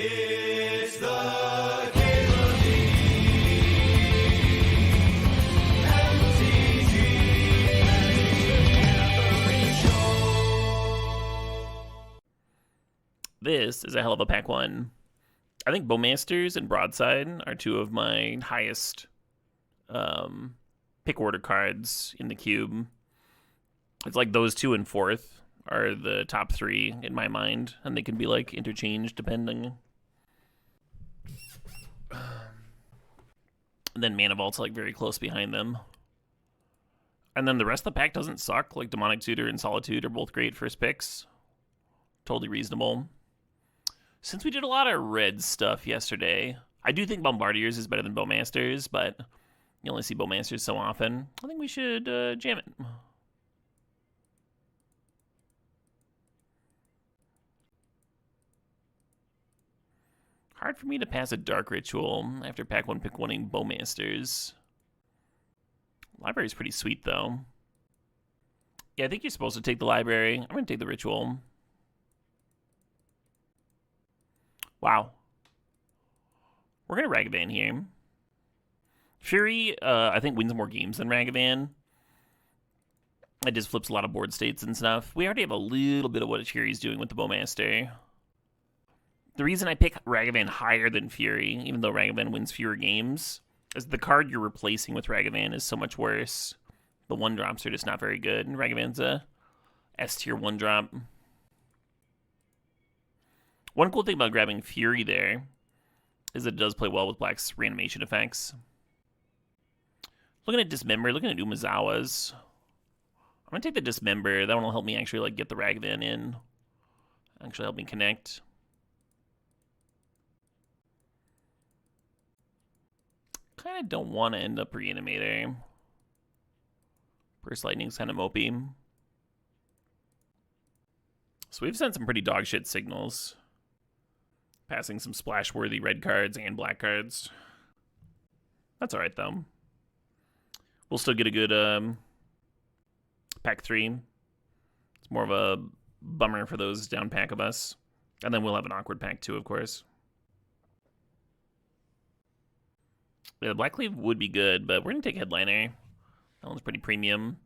It's the Cable This is a hell of a pack one. I think Bowmasters and Broadside are two of my highest pick order cards in the cube. It's like those two and fourth are the top three in my mind, and they can be like interchanged depending. And then Mana Vault's like very close behind them. And then the rest of the pack doesn't suck. Like Demonic Tutor and Solitude are both great first picks. Totally reasonable. Since we did a lot of red stuff yesterday, I do think Bombardiers is better than Bowmasters, but you only see Bowmasters so often. I think we should jam it. Hard for me to pass a Dark Ritual after pack one pick oneing Bowmasters. Library's pretty sweet, though. Yeah, I think you're supposed to take the Library. I'm going to take the Ritual. Wow. We're going to Ragavan here. Fury, I think, wins more games than Ragavan. It just flips a lot of board states and stuff. We already have a little bit of what Fury's doing with the Bowmaster. The reason I pick Ragavan higher than Fury, even though Ragavan wins fewer games, is the card you're replacing with Ragavan is so much worse. The 1-drops are just not very good, and Ragavan's a S-tier 1-drop. One cool thing about grabbing Fury there is that it does play well with Black's reanimation effects. Looking at Dismember, looking at Umezawa's. I'm going to take the Dismember. That one will help me actually like get the Ragavan in. Actually help me connect. Kind of don't want to end up Reanimator. Burst Lightning's kind of mopey. So we've sent some pretty dog shit signals. Passing some splash-worthy red cards and black cards. That's alright, though. We'll still get a good pack 3. It's more of a bummer for those down pack of us. And then we'll have an awkward pack 2, of course. Yeah, the Black Cleave would be good, but we're going to take Headliner. That one's pretty premium.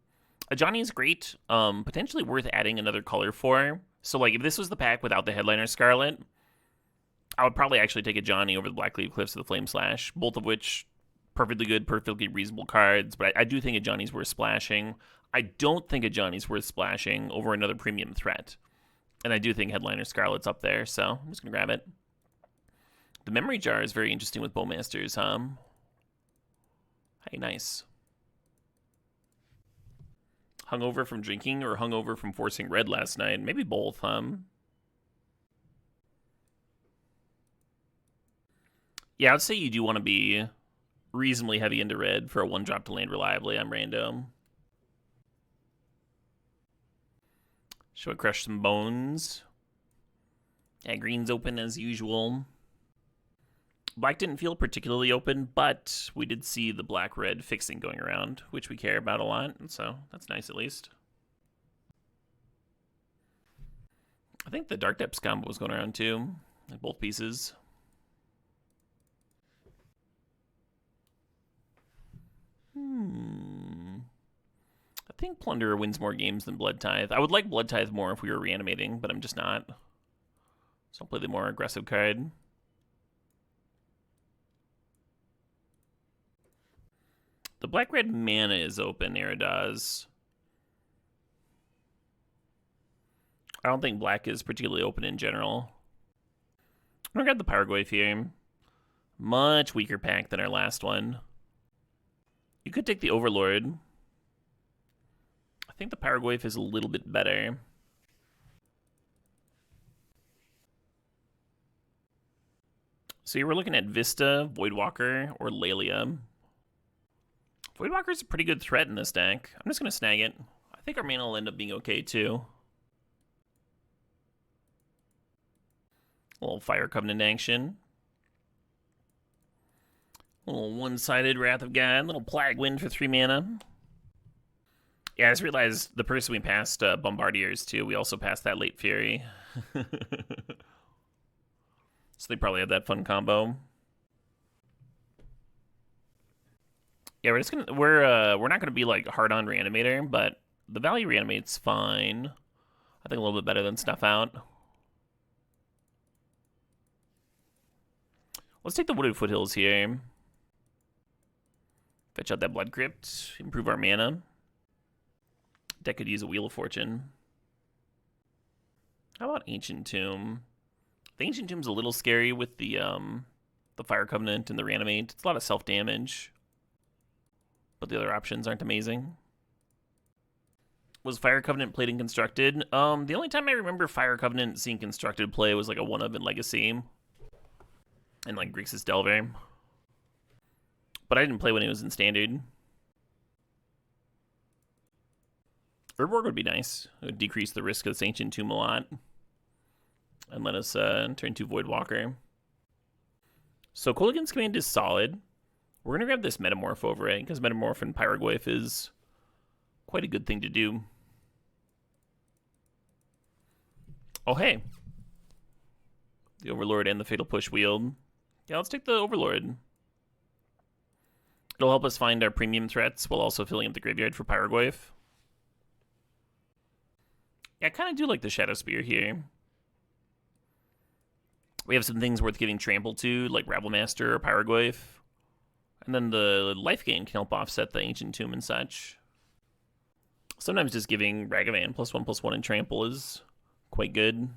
Ajani's great. Potentially worth adding another color for. So, like, if this was the pack without the Headliner Scarlet, I would probably actually take Ajani over the Black Cleave Cliffs of the Flame Slash, both of which perfectly good, perfectly reasonable cards, but I do think Ajani's worth splashing. I don't think Ajani's worth splashing over another premium threat. And I do think Headliner Scarlet's up there, so I'm just going to grab it. The Memory Jar is very interesting with Bowmasters, Hey, nice. Hungover from drinking or hungover from forcing red last night? Maybe both, Yeah, I'd say you do want to be reasonably heavy into red for a 1-drop to land reliably. I'm random. Should I crush some bones? Yeah, green's open as usual. Black didn't feel particularly open, but we did see the black-red fixing going around, which we care about a lot, so that's nice at least. I think the Dark Depths combo was going around too, like both pieces. I think Plunderer wins more games than Blood Tithe. I would like Blood Tithe more if we were reanimating, but I'm just not. So I'll play the more aggressive card. The black-red mana is open, Eridaz. I don't think black is particularly open in general. I'm gonna grab the Pyrogoyf here. Much weaker pack than our last one. You could take the Overlord. I think the Pyrogoyf is a little bit better. So you were looking at Vista, Voidwalker, or Lelia. Voidwalker's a pretty good threat in this deck. I'm just going to snag it. I think our mana will end up being okay, too. A little Fire Covenant action. A little one-sided Wrath of God. A little Plague Wind for 3 mana. Yeah, I just realized the person we passed Bombardiers to, we also passed that Late Fury. So they probably have that fun combo. Yeah, we're not gonna be like hard on Reanimator, but the value Reanimate's fine. I think a little bit better than Snuff Out. Let's take the Wooded Foothills here. Fetch out that Blood Crypt, improve our mana. Deck could use a Wheel of Fortune. How about Ancient Tomb? The Ancient Tomb's a little scary with the Fire Covenant and the Reanimate. It's a lot of self-damage. But the other options aren't amazing. Was Fire Covenant played in Constructed? The only time I remember Fire Covenant seeing Constructed play was like a 1-of in Legacy. And like Grixis Delver. But I didn't play when it was in Standard. Urborg would be nice. It would decrease the risk of this Ancient Tomb a lot. And let us turn to Voidwalker. So Kolaghan's Command is solid. We're going to grab this Metamorph over it, because Metamorph and Pyroglyph is quite a good thing to do. Oh, hey. The Overlord and the Fatal Push Wield. Yeah, let's take the Overlord. It'll help us find our premium threats while also filling up the graveyard for Pyroglyph. Yeah, I kind of do like the Shadow Spear here. We have some things worth giving Trample to, like Rabblemaster or Pyroglyph. And then the life gain can help offset the Ancient Tomb and such. Sometimes just giving Ragavan +1/+1 and Trample is quite good.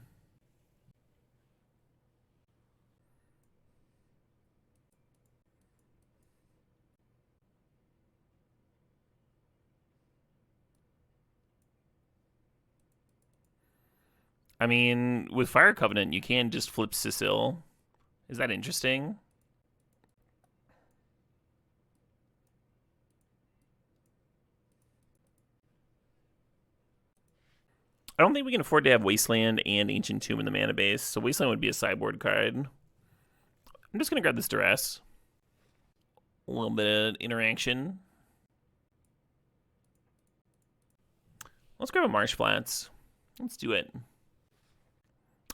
I mean, with Fire Covenant, you can just flip Cecil. Is that interesting? I don't think we can afford to have Wasteland and Ancient Tomb in the mana base, so Wasteland would be a sideboard card. I'm just going to grab this Duress. A little bit of interaction. Let's grab a Marsh Flats. Let's do it.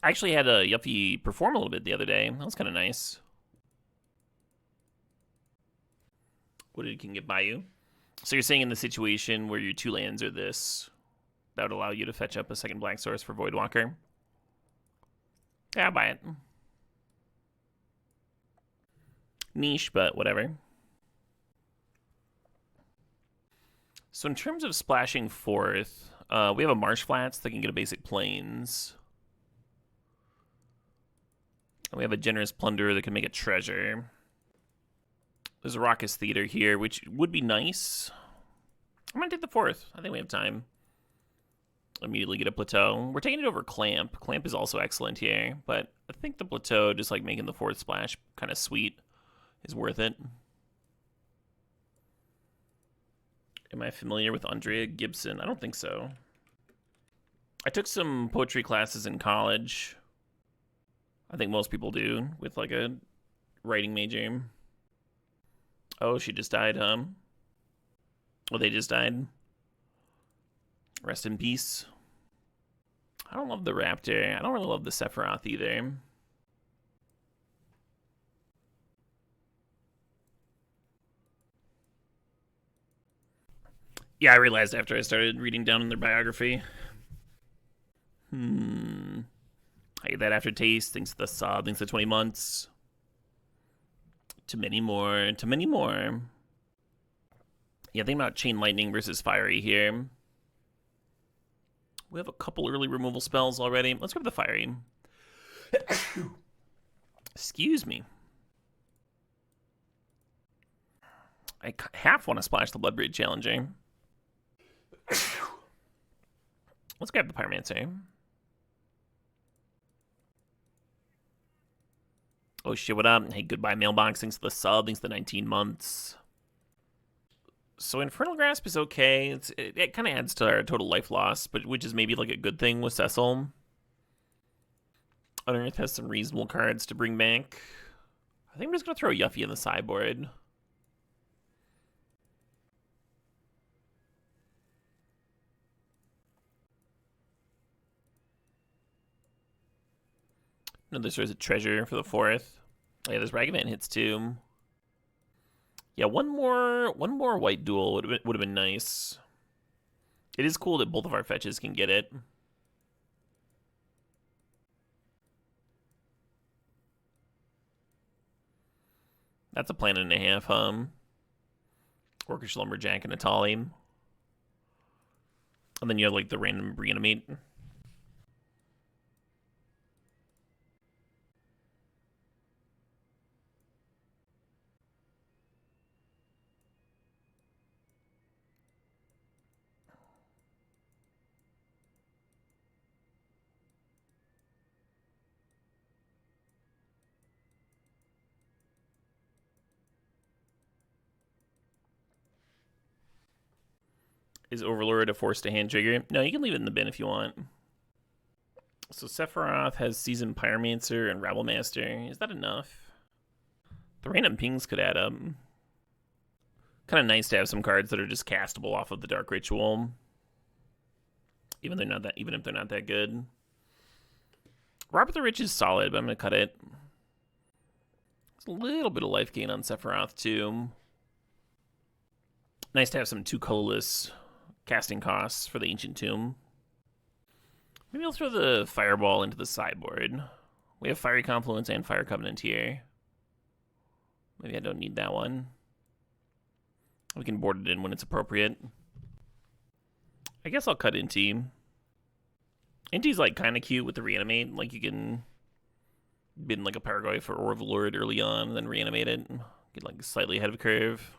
I actually had a Yuffie perform a little bit the other day. That was kind of nice. What it can get by you. So you're saying in the situation where your 2 lands are this, that would allow you to fetch up a second black source for Voidwalker? Yeah, I'll buy it. Niche, but whatever. So in terms of splashing forth, we have a Marsh Flats that can get a basic Plains. And we have a Generous Plunderer that can make a treasure. There's a Raucous Theater here, which would be nice. I'm going to take the 4th. I think we have time. Immediately get a Plateau. We're taking it over Clamp. Clamp is also excellent here, but I think the Plateau, just like making the 4th splash kind of sweet, is worth it. Am I familiar with Andrea Gibson? I don't think so. I took some poetry classes in college. I think most people do, with like a writing major. Oh, she just died, huh? Well, they just died. Rest in peace. I don't love the Raptor. I don't really love the Sephiroth either. Yeah, I realized after I started reading down in their biography. I get that aftertaste, thanks to the sob, thanks to 20 months. To many more, to many more. Yeah, think about Chain Lightning versus Fiery here. We have a couple early removal spells already. Let's grab the Fiery. Excuse me. I half want to splash the Bloodbraid Challenger. Let's grab the Pyromancer. Oh shit, what up? Hey, goodbye Mailbox. Thanks to the sub. Thanks to the 19 months. So Infernal Grasp is okay. It kind of adds to our total life loss, but which is maybe like a good thing with Cecil. Unearth has some reasonable cards to bring back. I think I'm just going to throw Yuffie in the sideboard. Another source of treasure for the 4th. Oh, yeah, this Ragavan hits too. Yeah, one more white duel would have been nice. It is cool that both of our fetches can get it. That's a planet and a half, Orcish Lumberjack and a Tali. And then you have like the random reanimate. Is Overlord a force to hand trigger? No, you can leave it in the bin if you want. So Sephiroth has Seasoned Pyromancer and Rabblemaster. Is that enough? The random pings could add up. Kind of nice to have some cards that are just castable off of the Dark Ritual. Even if they're not that good. Robert the Rich is solid, but I'm gonna cut it. There's a little bit of life gain on Sephiroth too. Nice to have some 2 colorless casting costs for the Ancient Tomb. Maybe I'll throw the Fireball into the sideboard. We have Fiery Confluence and Fire Covenant here. Maybe I don't need that one. We can board it in when it's appropriate. I guess I'll cut Inti. Inti's like kind of cute with the reanimate. Like you can bin like a Paraguay for Overlord early on and then reanimate it. Get like slightly ahead of curve.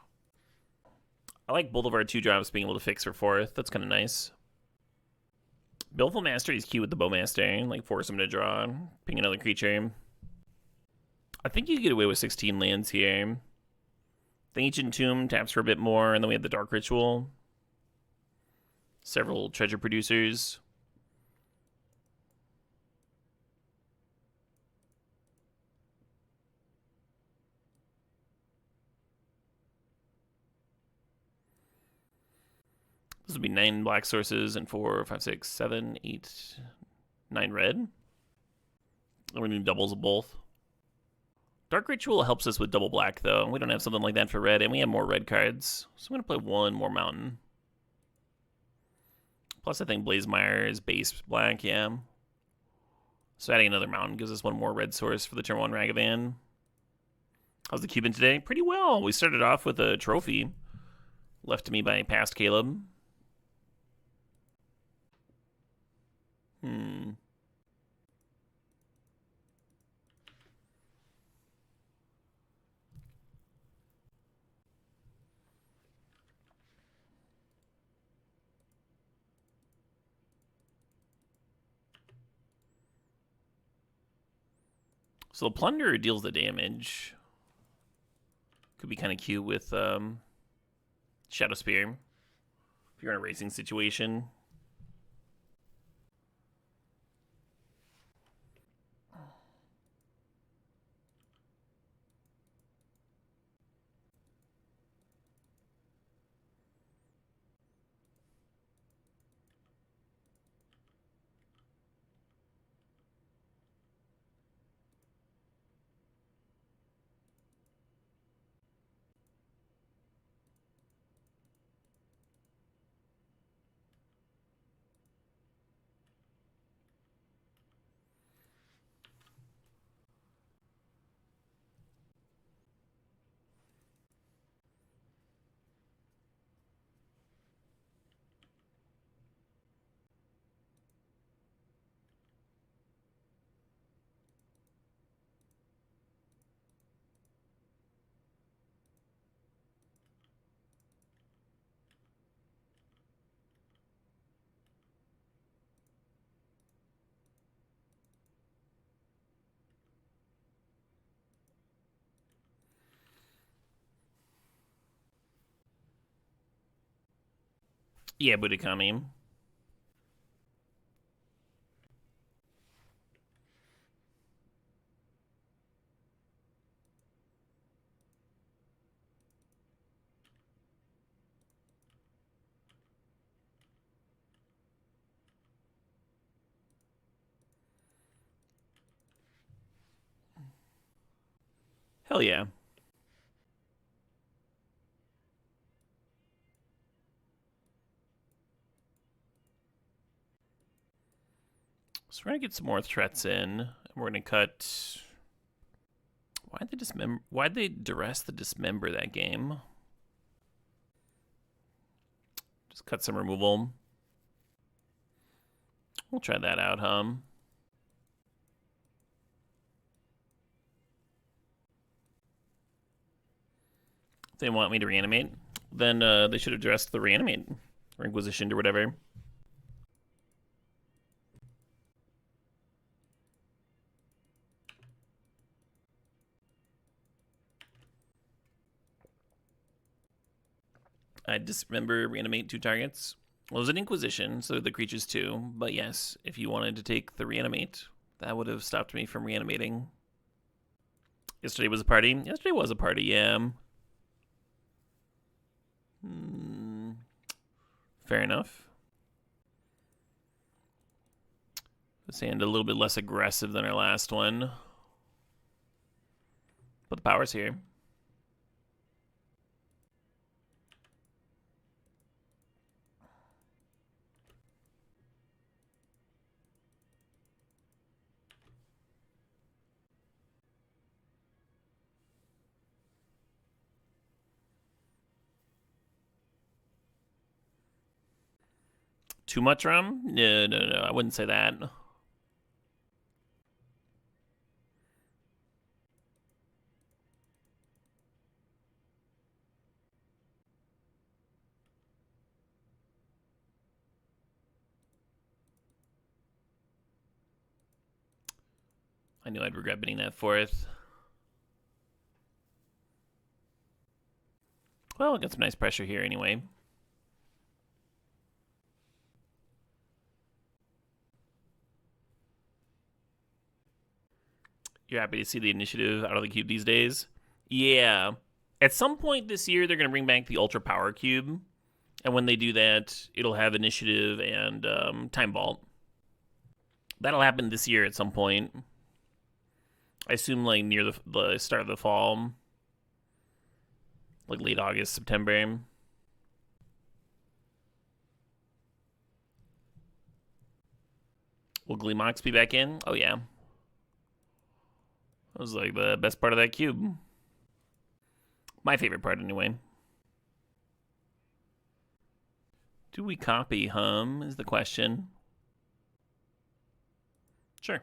I like both of our 2 drops being able to fix for 4th. That's kind of nice. Baleful Mastery is cute with the Bowmaster. Like force him to draw, ping another creature. I think you can get away with 16 lands here. The Ancient Tomb taps for a bit more, and then we have the Dark Ritual. Several treasure producers. This would be 9 black sources and 4, 5, 6, 7, 8, 9 red. And we need doubles of both. Dark Ritual helps us with double black, though. We don't have something like that for red, and we have more red cards. So I'm going to play 1 more mountain. Plus, I think Blazemire is base black, yeah. So adding another mountain gives us 1 more red source for the turn 1 Ragavan. How's the Cuban today? Pretty well. We started off with a trophy left to me by past Caleb. So the Plunder deals the damage. Could be kind of cute with Shadow Spear if you're in a racing situation. Yeah, Budikami. Hell yeah. So we're gonna get some more threats in, and we're gonna cut. Why'd they duress the dismember that game? Just cut some removal. We'll try that out, huh? If they want me to reanimate, then they should have duressed the reanimate or inquisitioned or whatever. I dismember, reanimate 2 targets. Well, it was an Inquisition, so the creature's 2. But yes, if you wanted to take the reanimate, that would have stopped me from reanimating. Yesterday was a party? Yesterday was a party, yeah. Fair enough. This hand a little bit less aggressive than our last one. But the power's here. Too much rum? No, I wouldn't say that. I knew I'd regret bidding that 4th. Well, got some nice pressure here anyway. You're happy to see the initiative out of the cube these days? Yeah. At some point this year, they're going to bring back the Ultra Power Cube. And when they do that, it'll have initiative and Time Vault. That'll happen this year at some point. I assume like near the start of the fall. Like late August, September. Will Gleamox be back in? Oh, yeah. That was like the best part of that cube. My favorite part, anyway. Do we copy hum is the question. Sure.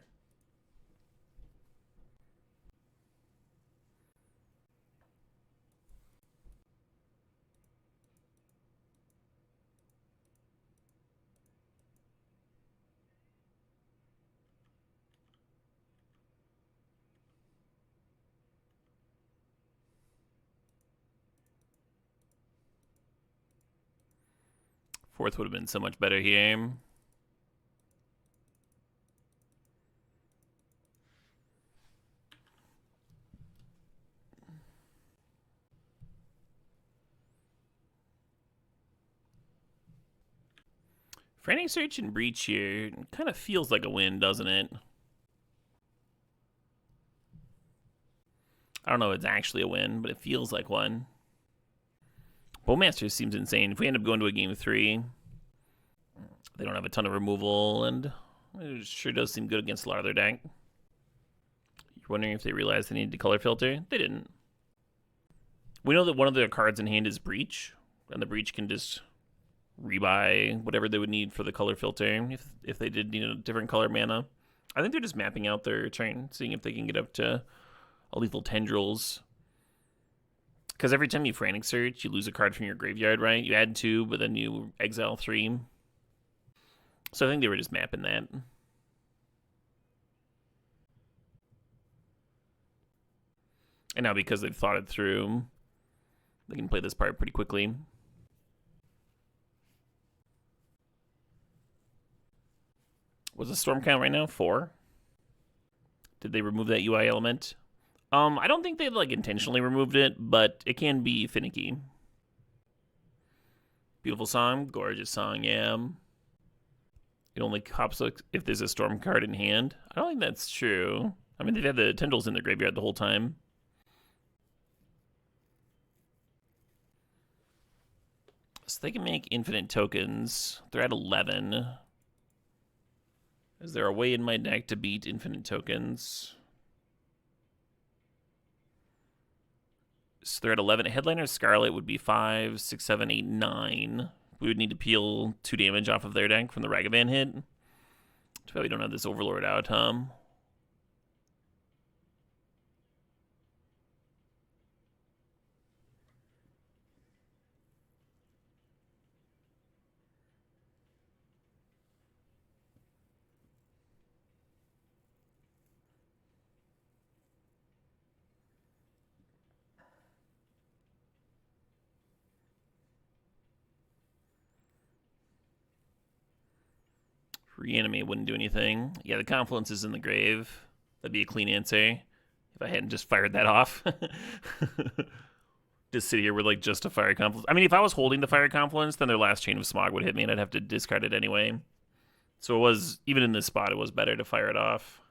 Fourth would have been so much better here. Frantic Search and Breach here kind of feels like a win, doesn't it? I don't know if it's actually a win, but it feels like one. Bowmaster seems insane. If we end up going to a game 3, they don't have a ton of removal, and it sure does seem good against a lot of their deck. You're wondering if they realized they needed to color filter? They didn't. We know that one of their cards in hand is Breach, and the Breach can just rebuy whatever they would need for the color filter if they did need a different color mana. I think they're just mapping out their turn, seeing if they can get up to a lethal Tendrils. Because every time you Frantic Search, you lose a card from your graveyard, right? You add 2, but then you exile 3. So I think they were just mapping that. And now because they've thought it through, they can play this part pretty quickly. What's the storm count right now? 4? Did they remove that UI element? I don't think they like intentionally removed it, but it can be finicky. Beautiful song, gorgeous song, yeah. It only hops if there's a storm card in hand. I don't think that's true. I mean, they've had the Tendrils in their graveyard the whole time. So they can make infinite tokens. They're at 11. Is there a way in my deck to beat infinite tokens? So they're at 11. Headliner Scarlet would be 5, 6, 7, 8, 9. We would need to peel 2 damage off of their deck from the Ragavan hit. Too bad we don't have this Overlord out, huh? Reanimate wouldn't do anything. Yeah, the Confluence is in the grave. That'd be a clean answer if I hadn't just fired that off. Just sit here with like just a Fire Confluence. I mean, if I was holding the Fire Confluence, then their last Chain of Smog would hit me and I'd have to discard it anyway. So it was, even in this spot, it was better to fire it off.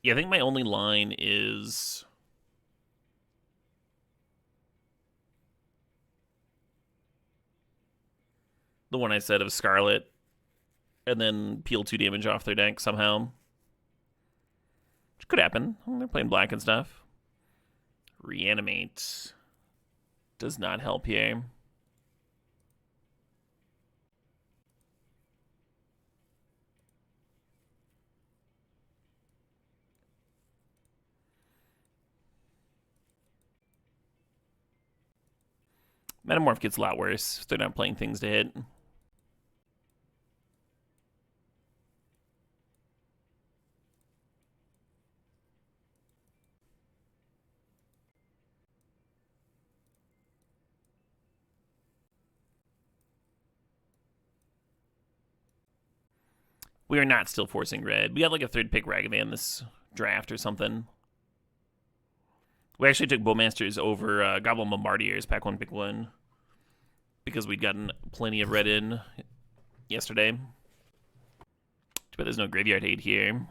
Yeah, I think my only line is... the one I said of Scarlet, and then peel 2 damage off their deck somehow. Which could happen. They're playing black and stuff. Reanimate does not help here. Metamorph gets a lot worse if they're not playing things to hit. We are not still forcing red. We got like a 3rd pick Ragavan this draft or something. We actually took Bowmasters over Goblin Bombardiers, pack 1, pick 1. Because we'd gotten plenty of red in yesterday. Too bad there's no Graveyard Hate here.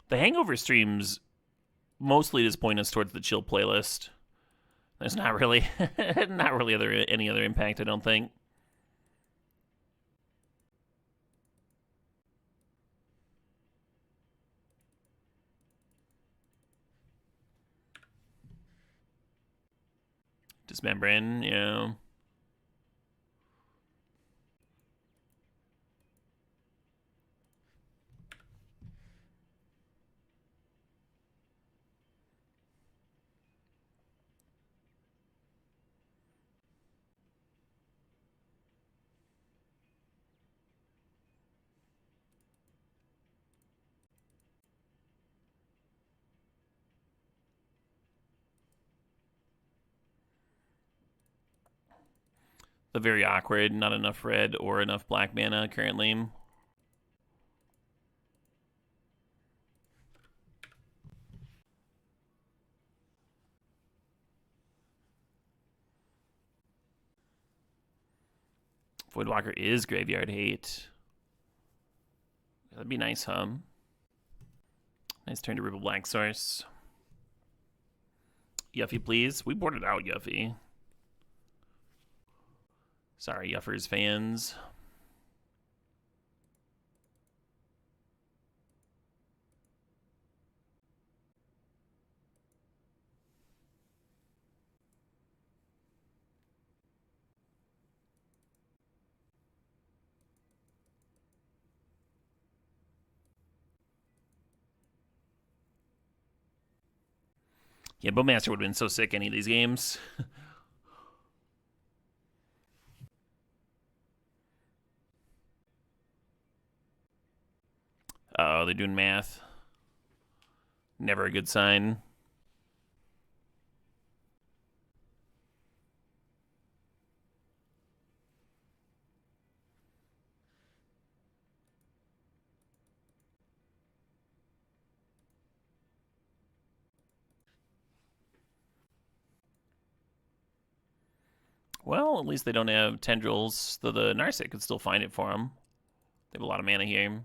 The Hangover streams mostly just point us towards the chill playlist. There's not really, any other impact, I don't think. Dismembering, yeah. The very awkward, not enough red or enough black mana currently. Voidwalker is Graveyard Hate. That'd be nice, huh? Nice turn to Ripple Black Source. Yuffie, please. We boarded out Yuffie. Sorry, Yuffers fans. Yeah, Bowmaster would have been so sick any of these games. Uh-oh, they're doing math. Never a good sign. Well, at least they don't have tendrils, though the Narset could still find it for them. They have a lot of mana here.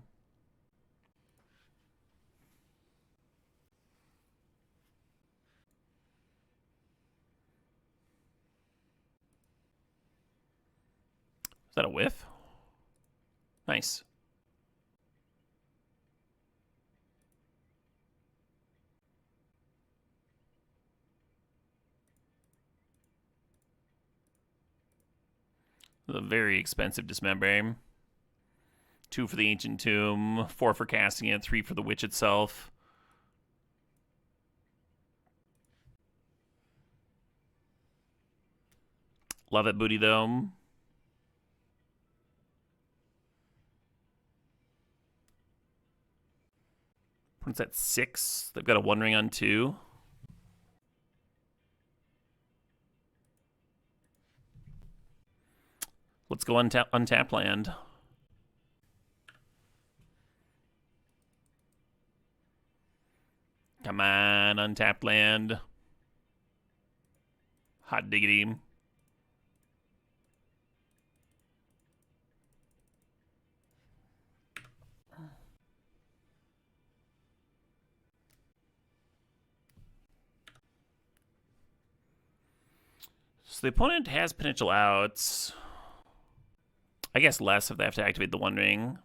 Is that a whiff? Nice. A very expensive Dismember. 2 for the Ancient Tomb, 4 for casting it, 3 for the Witch itself. Love it, Booty, though. What's that, 6? They've got a One Ring on 2. Let's go untap land. Come on, untapped land. Hot diggity. So the opponent has potential outs. I guess less if they have to activate the One Ring.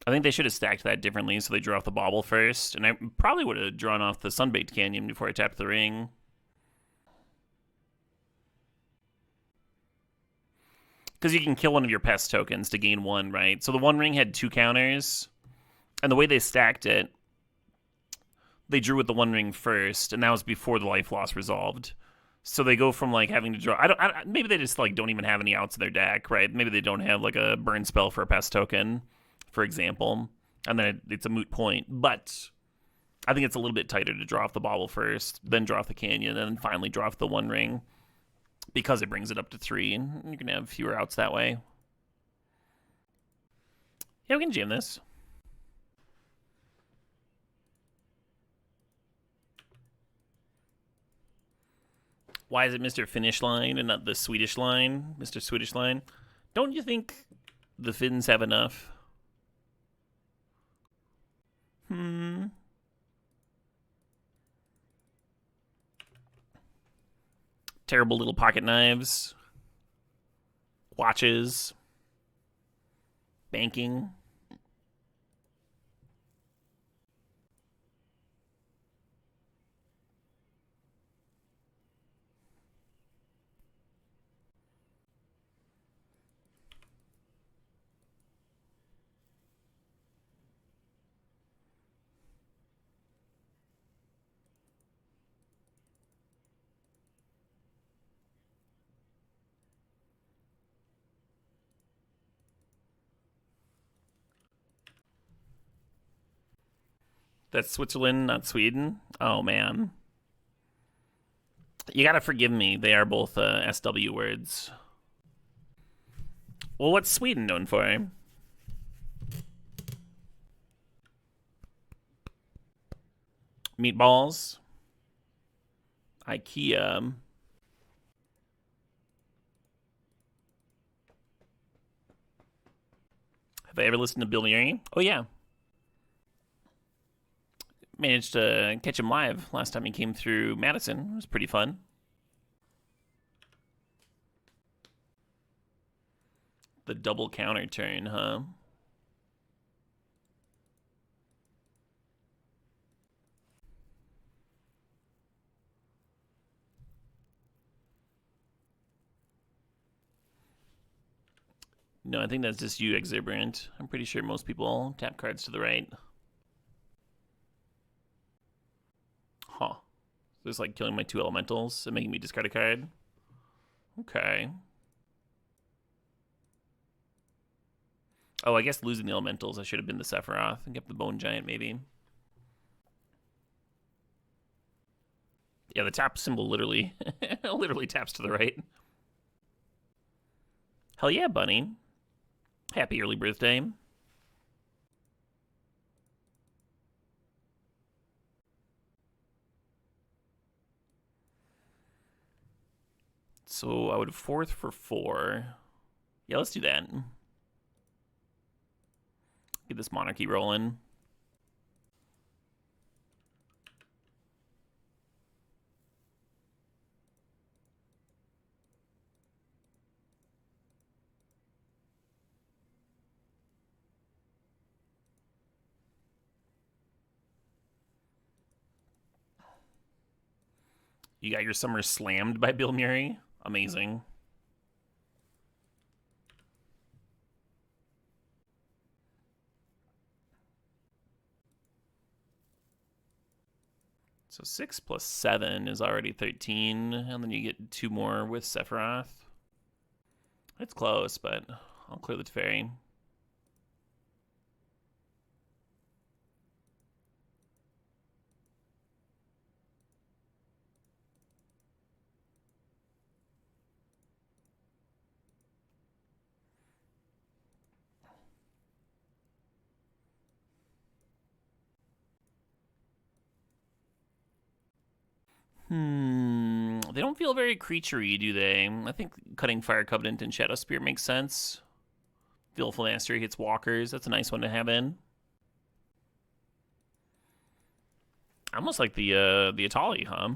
I think they should have stacked that differently so they drew off the Bauble first. And I probably would have drawn off the Sunbaked Canyon before I tapped the ring. Because you can kill one of your pest tokens to gain 1, right? So the One Ring had 2 counters. And the way they stacked it, they drew with the One Ring first. And that was before the life loss resolved. So they go from like having to draw. Maybe they just like don't even have any outs in their deck, right? Maybe they don't have like a burn spell for a pest token, for example, and then it's a moot point. But I think it's a little bit tighter to draw off the Bauble first, then draw off the Canyon, and then finally draw off the One Ring because it brings it up to 3, and you're gonna have fewer outs that way. Yeah, we can jam this. Why is it Mr. Finnish Line and not the Swedish Line? Mr. Swedish Line? Don't you think the Finns have enough? Terrible little pocket knives. Watches. Banking. That's Switzerland, not Sweden. Oh, man. You gotta forgive me. They are both SW words. Well, what's Sweden known for? Meatballs. IKEA. Have I ever listened to Bill Murray? Oh, yeah. Managed to catch him live last time he came through Madison. It was pretty fun. The double counter turn, huh? No, I think that's just you, Exuberant. I'm pretty sure most people tap cards to the right. Huh. This is like killing my 2 elementals and making me discard a card. Okay. Oh, I guess losing the elementals, I should have been the Sephiroth and kept the Bone Giant, maybe. Yeah, the tap symbol literally, literally taps to the right. Hell yeah, Bunny. Happy early birthday. So I would fourth for 4. Yeah, let's do that. Get this monarchy rolling. You got your summer slammed by Bill Murray. Amazing. So 6 plus 7 is already 13, and then you get 2 more with Sephiroth. It's close, but I'll clear the Teferi. They don't feel very creaturey, do they? I think cutting Fire Covenant and Shadow Spear makes sense. Willful Mastery hits walkers. That's a nice one to have in. Almost like the Atali, huh?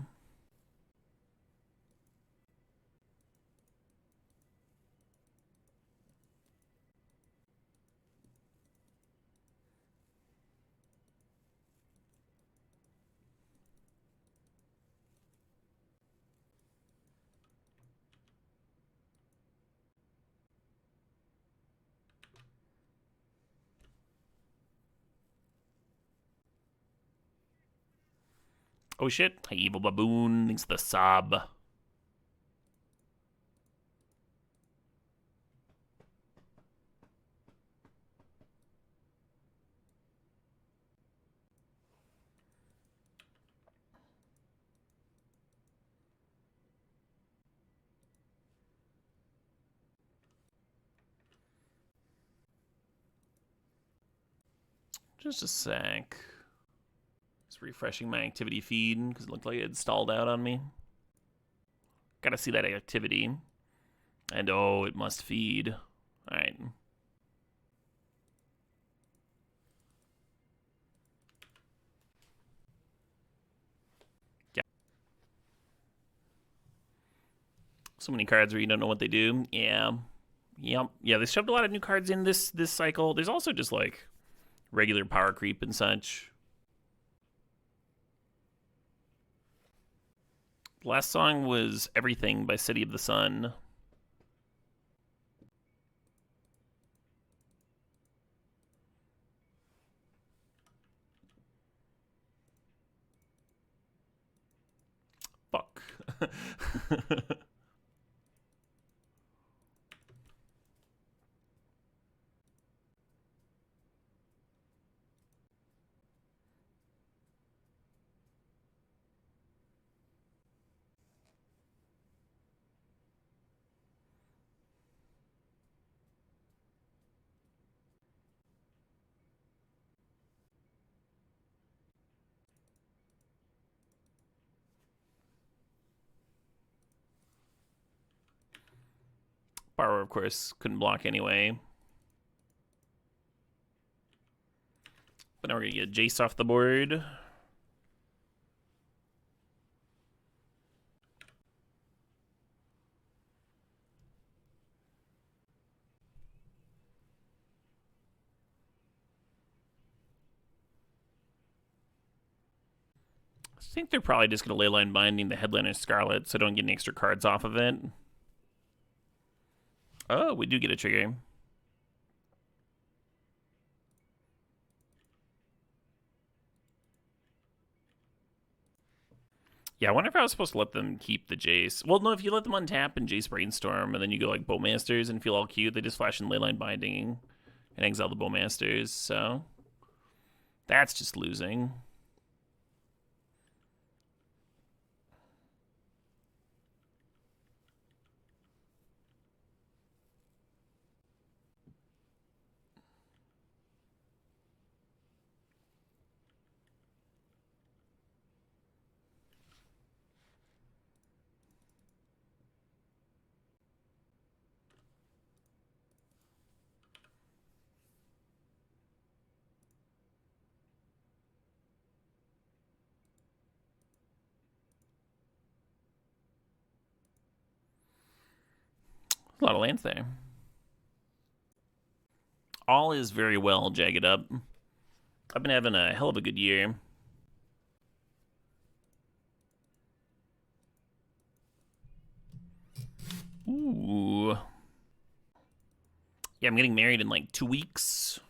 Oh shit. Hey, Evil Baboon. Thanks for the sub. Just a sec. Just refreshing my activity feed because it looked like it had stalled out on me. Gotta see that activity. And oh, it must feed. Alright. Yeah. So many cards where you don't know what they do. Yeah. Yep. Yeah, they shoved a lot of new cards in this cycle. There's also just like regular power creep and such. The last song was Everything by City of the Sun. Fuck. Borrower, of course, couldn't block anyway. But now we're going to get Jace off the board. I think they're probably just going to Leyline Binding the Headliner Scarlet so I don't get any extra cards off of it. Oh, we do get a trigger. Yeah, I wonder if I was supposed to let them keep the Jace. Well, no, if you let them untap and Jace Brainstorm, and then you go like Bowmasters and feel all cute, they just flash in Leyline Binding and exile the Bowmasters, so that's just losing. A lot of lands there. All is very well, Jagged Up. I've been having a hell of a good year. Ooh. Yeah, I'm getting married in like 2 weeks.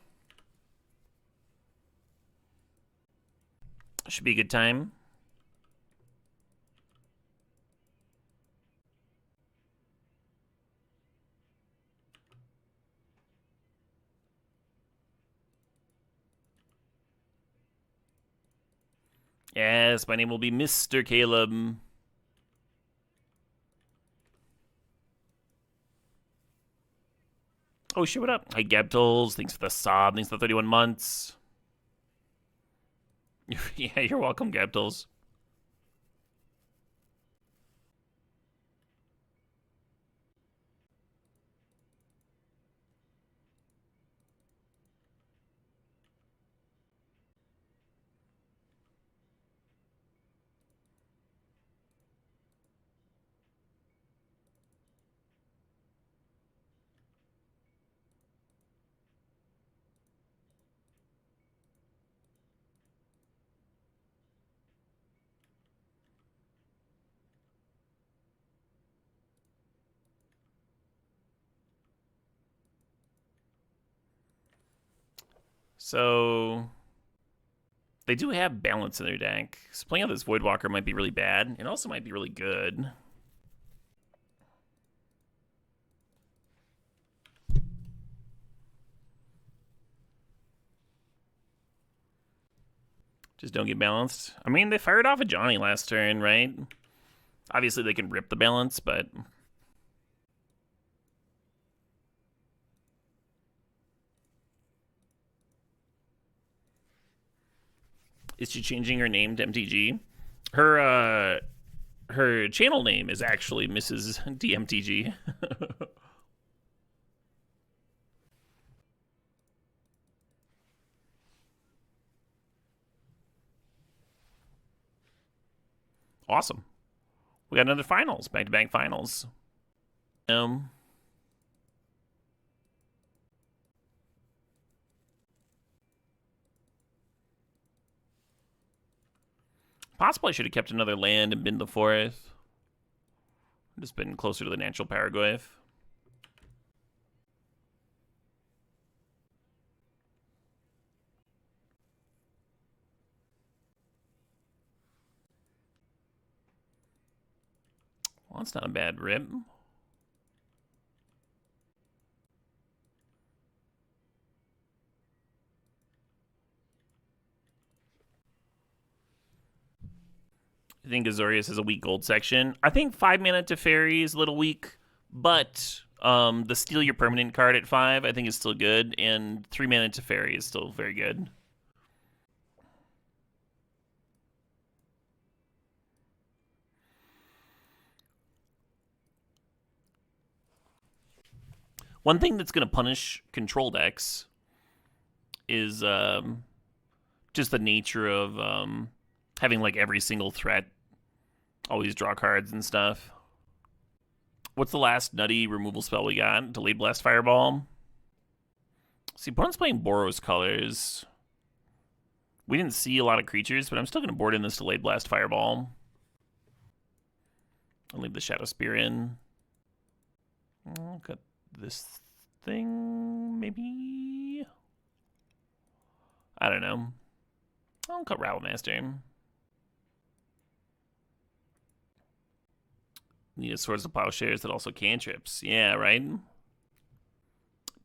Should be a good time. Yes, my name will be Mr. Caleb. Oh shit, what up? Hey, Gebtles, thanks for the sub, thanks for the 31 months. Yeah, you're welcome, Gebtles. So they do have balance in their deck. So playing out this Voidwalker might be really bad. It also might be really good. Just don't get balanced. I mean, they fired off a Johnny last turn, right? Obviously, they can rip the balance, but... Is she changing her name to MTG? Her channel name is actually Mrs. DMTG. Awesome. We got another finals, back-to-back finals. Possibly I should have kept another land and been the fourth. Just been closer to the natural Paraguay. Well, that's not a bad rip. I think Azorius has a weak gold section. I think 5 mana Teferi is a little weak, but the steal your permanent card at 5 I think is still good, and 3 mana Teferi is still very good. One thing that's going to punish control decks is just the nature of having like every single threat always draw cards and stuff. What's the last nutty removal spell we got? Delayed Blast Fireball. See, opponent's playing Boros colors. We didn't see a lot of creatures, but I'm still going to board in this Delayed Blast Fireball. I'll leave the Shadow Spear in. I'll cut this thing, maybe? I don't know. I'll cut Rabblemaster. Need a Swords of Plowshares that also cantrips. Yeah, right?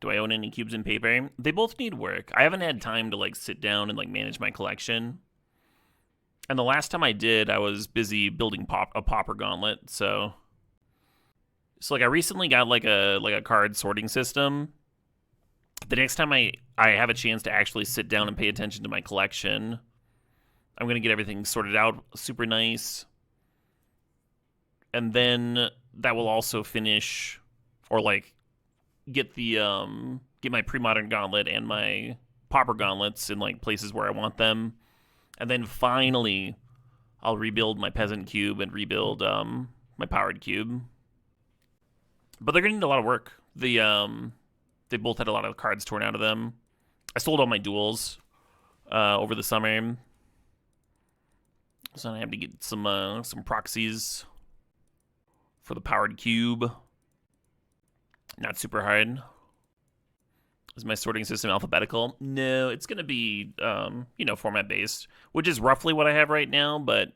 Do I own any cubes in paper? They both need work. I haven't had time to like sit down and like manage my collection. And the last time I did, I was busy building a Pauper Gauntlet, so like I recently got like a card sorting system. The next time I have a chance to actually sit down and pay attention to my collection, I'm gonna get everything sorted out super nice. And then that will also finish, or like get the get my pre-modern gauntlet and my Pauper gauntlets in like places where I want them. And then finally I'll rebuild my peasant cube and rebuild my powered cube. But they're gonna need a lot of work. They both had a lot of cards torn out of them. I sold all my duels over the summer, so I have to get some proxies for the powered cube. Not super hard. Is my sorting system alphabetical? No, it's gonna be format based, which is roughly what I have right now. But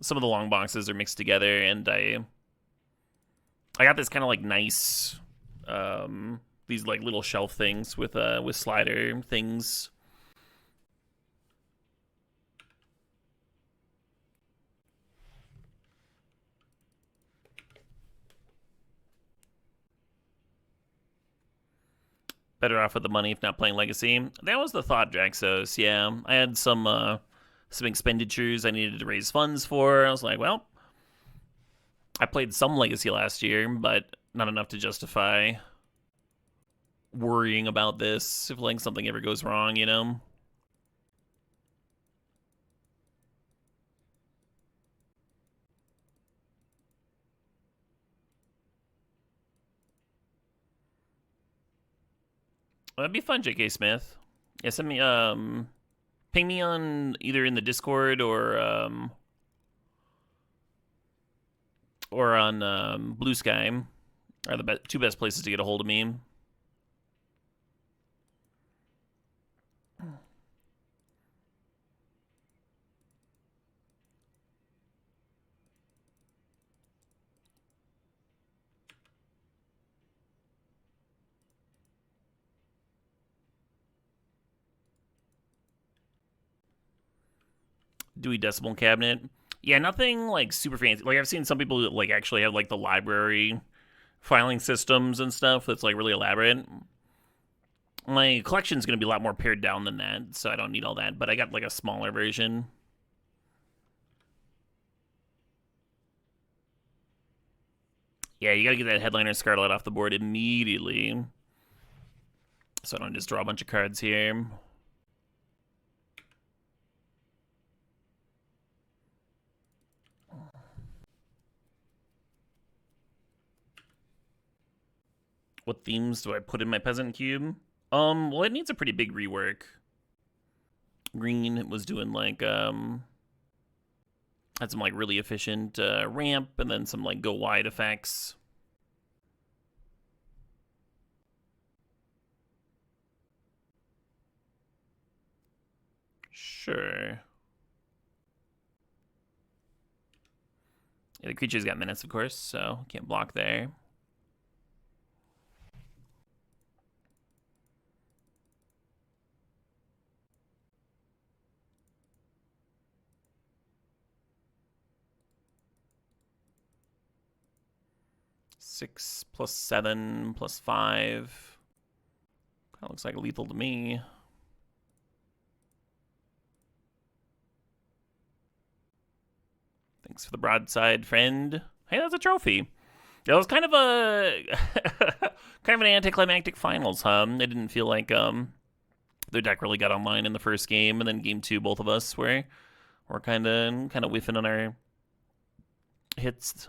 some of the long boxes are mixed together, and I got this kind of like nice these like little shelf things with slider things. Better off with the money if not playing Legacy. That was the thought, Draxos. Yeah, I had some expenditures I needed to raise funds for. I was like, well, I played some Legacy last year, but not enough to justify worrying about this if like something ever goes wrong, you know? That'd be fun, J.K. Smith. Yeah, send me ping me on either in the Discord or on Blue Sky are the two best places to get a hold of me. Dewey Decimal Cabinet. Yeah, nothing like super fancy. Like I've seen some people like actually have like the library filing systems and stuff that's like really elaborate. My collection's gonna be a lot more pared down than that, so I don't need all that. But I got like a smaller version. Yeah, you gotta get that Headliner Scarlet off the board immediately, so I don't just draw a bunch of cards here. What themes do I put in my Peasant Cube? Well, it needs a pretty big rework. Green was doing like, had some like really efficient ramp and then some like go wide effects. Sure. Yeah, the creature's got minutes, of course, so can't block there. Six plus 7 plus 5. Kind of looks like lethal to me. Thanks for the broadside, friend. Hey, that's a trophy. It was kind of a kind of an anticlimactic finals, huh? It didn't feel like their deck really got online in the first game, and then game 2, both of us were kind of whiffing on our hits.